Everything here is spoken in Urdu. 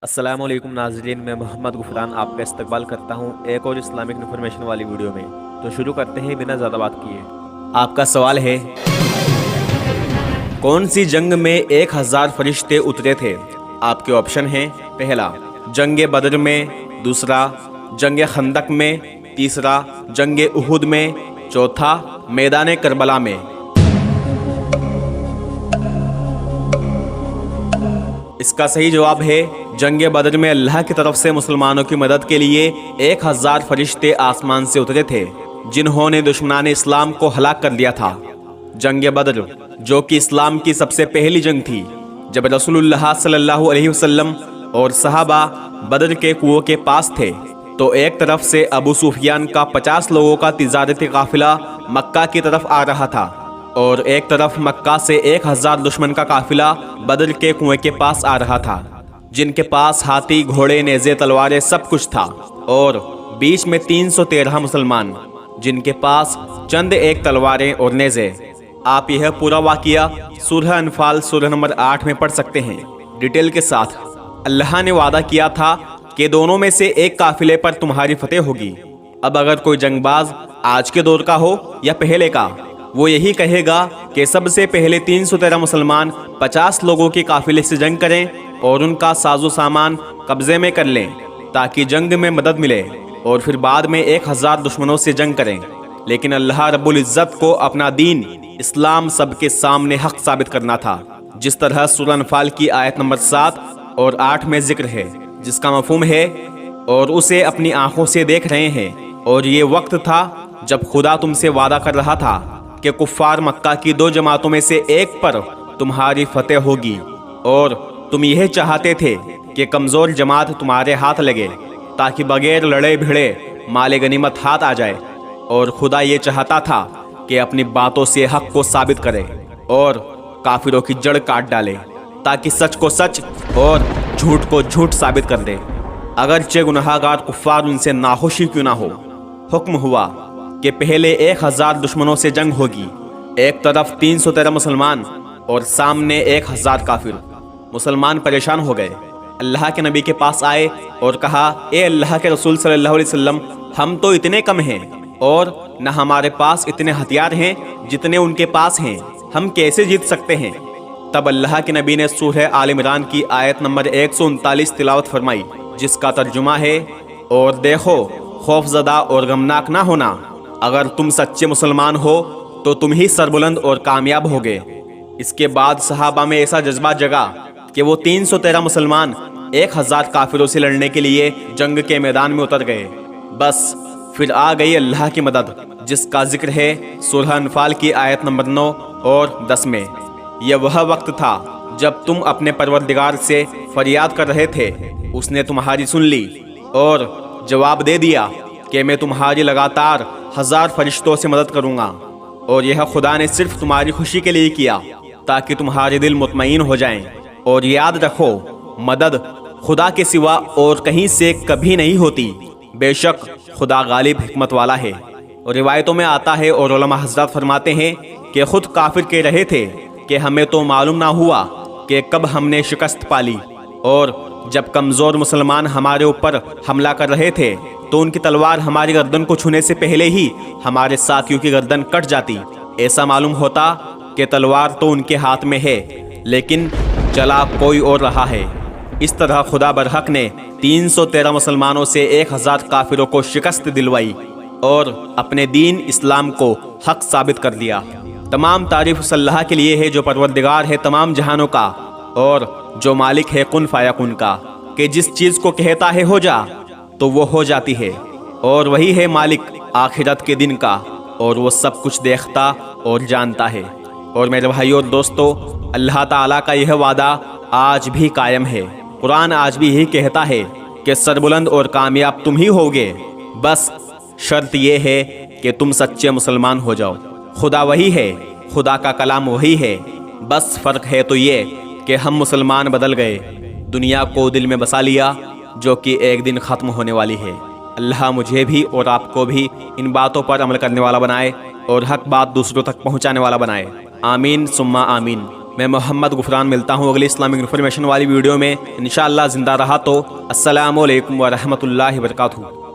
السلام علیکم ناظرین، میں محمد غفران آپ کا استقبال کرتا ہوں ایک اور اسلامک انفارمیشن والی ویڈیو میں۔ تو شروع کرتے ہیں بنا زیادہ بات کیے۔ آپ کا سوال ہے، کون سی جنگ میں 1000 فرشتے اترے تھے؟ آپ کے آپشن ہیں: پہلا جنگ بدر میں، دوسرا جنگ خندق میں، تیسرا جنگ احد میں، چوتھا میدان کربلا میں۔ اس کا صحیح جواب ہے جنگ بدر میں اللہ کی طرف سے مسلمانوں کی مدد کے لیے 1000 فرشتے آسمان سے اترے تھے، جنہوں نے دشمنان اسلام کو ہلاک کر دیا تھا۔ جنگ بدر، جو کہ اسلام کی سب سے پہلی جنگ تھی، جب رسول اللہ صلی اللہ علیہ وسلم اور صحابہ بدر کے کنویں کے پاس تھے، تو ایک طرف سے ابو سفیان کا 50 لوگوں کا تجارتی قافلہ مکہ کی طرف آ رہا تھا، اور ایک طرف مکہ سے 1000 دشمن کا قافلہ بدر کے کنویں کے پاس آ رہا تھا، جن کے پاس ہاتھی، گھوڑے، نیزے، تلواریں سب کچھ تھا، اور بیچ میں 313 مسلمان، جن کے پاس چند ایک تلواریں اور نیزے۔ آپ یہ پورا واقعہ سورہ انفال سورہ نمبر 8 میں پڑھ سکتے ہیں ڈیٹیل کے ساتھ۔ اللہ نے وعدہ کیا تھا کہ دونوں میں سے ایک قافلے پر تمہاری فتح ہوگی۔ اب اگر کوئی جنگ باز آج کے دور کا ہو یا پہلے کا، وہ یہی کہے گا کہ سب سے پہلے 313 مسلمان 50 لوگوں کے قافلے سے جنگ کریں اور ان کا ساز و سامان قبضے میں کر لیں تاکہ جنگ میں مدد ملے، اور پھر بعد میں 1000 دشمنوں سے جنگ کریں۔ لیکن اللہ رب العزت کو اپنا دین اسلام سب کے سامنے حق ثابت کرنا تھا، جس طرح سورہ انفال کی آیت نمبر 7 اور 8 میں ذکر ہے، جس کا مفہوم ہے، اور اسے اپنی آنکھوں سے دیکھ رہے ہیں، اور یہ وقت تھا جب خدا تم سے وعدہ کر رہا تھا کہ کفار مکہ کی 2 جماعتوں میں سے ایک پر تمہاری فتح ہوگی، اور تم یہ چاہتے تھے کہ کمزور جماعت تمہارے ہاتھ لگے تاکہ بغیر لڑے بھیڑے مال غنیمت ہاتھ آ جائے، اور خدا یہ چاہتا تھا کہ اپنی باتوں سے حق کو ثابت کرے اور کافروں کی جڑ کاٹ ڈالے تاکہ سچ کو سچ اور جھوٹ کو جھوٹ ثابت کر دے، اگرچہ گناہ گار کفار ان سے ناخوشی کیوں نہ ہو۔ حکم ہوا کہ پہلے 1000 دشمنوں سے جنگ ہوگی، ایک طرف 313 مسلمان اور سامنے 1000 کافر۔ مسلمان پریشان ہو گئے، اللہ کے نبی کے پاس آئے اور کہا، اے اللہ کے رسول صلی اللہ علیہ وسلم، ہم تو اتنے کم ہیں اور نہ ہمارے پاس اتنے ہتھیار ہیں جتنے ان کے پاس ہیں، ہم کیسے جیت سکتے ہیں؟ تب اللہ کے نبی نے سورہ آل عمران کی آیت نمبر 139 تلاوت فرمائی، جس کا ترجمہ ہے، اور دیکھو خوف زدہ اور غمناک نہ ہونا، اگر تم سچے مسلمان ہو تو تم ہی سربلند اور کامیاب ہوگے۔ اس کے بعد صحابہ میں ایسا جذبہ جگا کہ وہ 313 مسلمان 1000 کافروں سے لڑنے کے لیے جنگ کے میدان میں اتر گئے۔ بس پھر آ گئی اللہ کی مدد، جس کا ذکر ہے سورہ انفال کی آیت نمبر 9 اور 10 میں۔ یہ وہ وقت تھا جب تم اپنے پروردگار سے فریاد کر رہے تھے، اس نے تمہاری سن لی اور جواب دے دیا کہ میں تمہاری لگاتار 1000 فرشتوں سے مدد کروں گا، اور یہ خدا نے صرف تمہاری خوشی کے لیے کیا تاکہ تمہارے دل مطمئن ہو جائیں۔ اور یاد رکھو، مدد خدا کے سوا اور کہیں سے کبھی نہیں ہوتی، بے شک خدا غالب حکمت والا ہے۔ اور روایتوں میں آتا ہے اور علماء حضرات فرماتے ہیں کہ خود کافر کہہ رہے تھے کہ ہمیں تو معلوم نہ ہوا کہ کب ہم نے شکست پالی، اور جب کمزور مسلمان ہمارے اوپر حملہ کر رہے تھے تو ان کی تلوار ہماری گردن کو چھونے سے پہلے ہی ہمارے ساتھیوں کی گردن کٹ جاتی۔ ایسا معلوم ہوتا کہ تلوار تو ان کے ہاتھ میں ہے لیکن چلا کوئی اور رہا ہے۔ اس طرح خدا برحق نے 313 مسلمانوں سے 1000 کافروں کو شکست دلوائی اور اپنے دین اسلام کو حق ثابت کر دیا۔ تمام تعریف اس اللہ کے لیے ہے جو پروردگار ہے تمام جہانوں کا، اور جو مالک ہے کن فیکون کا، کہ جس چیز کو کہتا ہے ہو جا تو وہ ہو جاتی ہے، اور وہی ہے مالک آخرت کے دن کا، اور وہ سب کچھ دیکھتا اور جانتا ہے۔ اور میرے بھائیو اور دوستو، اللہ تعالیٰ کا یہ وعدہ آج بھی قائم ہے۔ قرآن آج بھی یہی کہتا ہے کہ سربلند اور کامیاب تم ہی ہوگے، بس شرط یہ ہے کہ تم سچے مسلمان ہو جاؤ۔ خدا وہی ہے، خدا کا کلام وہی ہے، بس فرق ہے تو یہ کہ ہم مسلمان بدل گئے، دنیا کو دل میں بسا لیا جو کہ ایک دن ختم ہونے والی ہے۔ اللہ مجھے بھی اور آپ کو بھی ان باتوں پر عمل کرنے والا بنائے اور حق بات دوسروں تک پہنچانے والا بنائے۔ آمین ثم آمین۔ میں محمد غفران ملتا ہوں اگلی اسلامک انفارمیشن والی ویڈیو میں انشاءاللہ. زندہ رہا تو السلام علیکم ورحمۃ اللہ وبرکاتہ.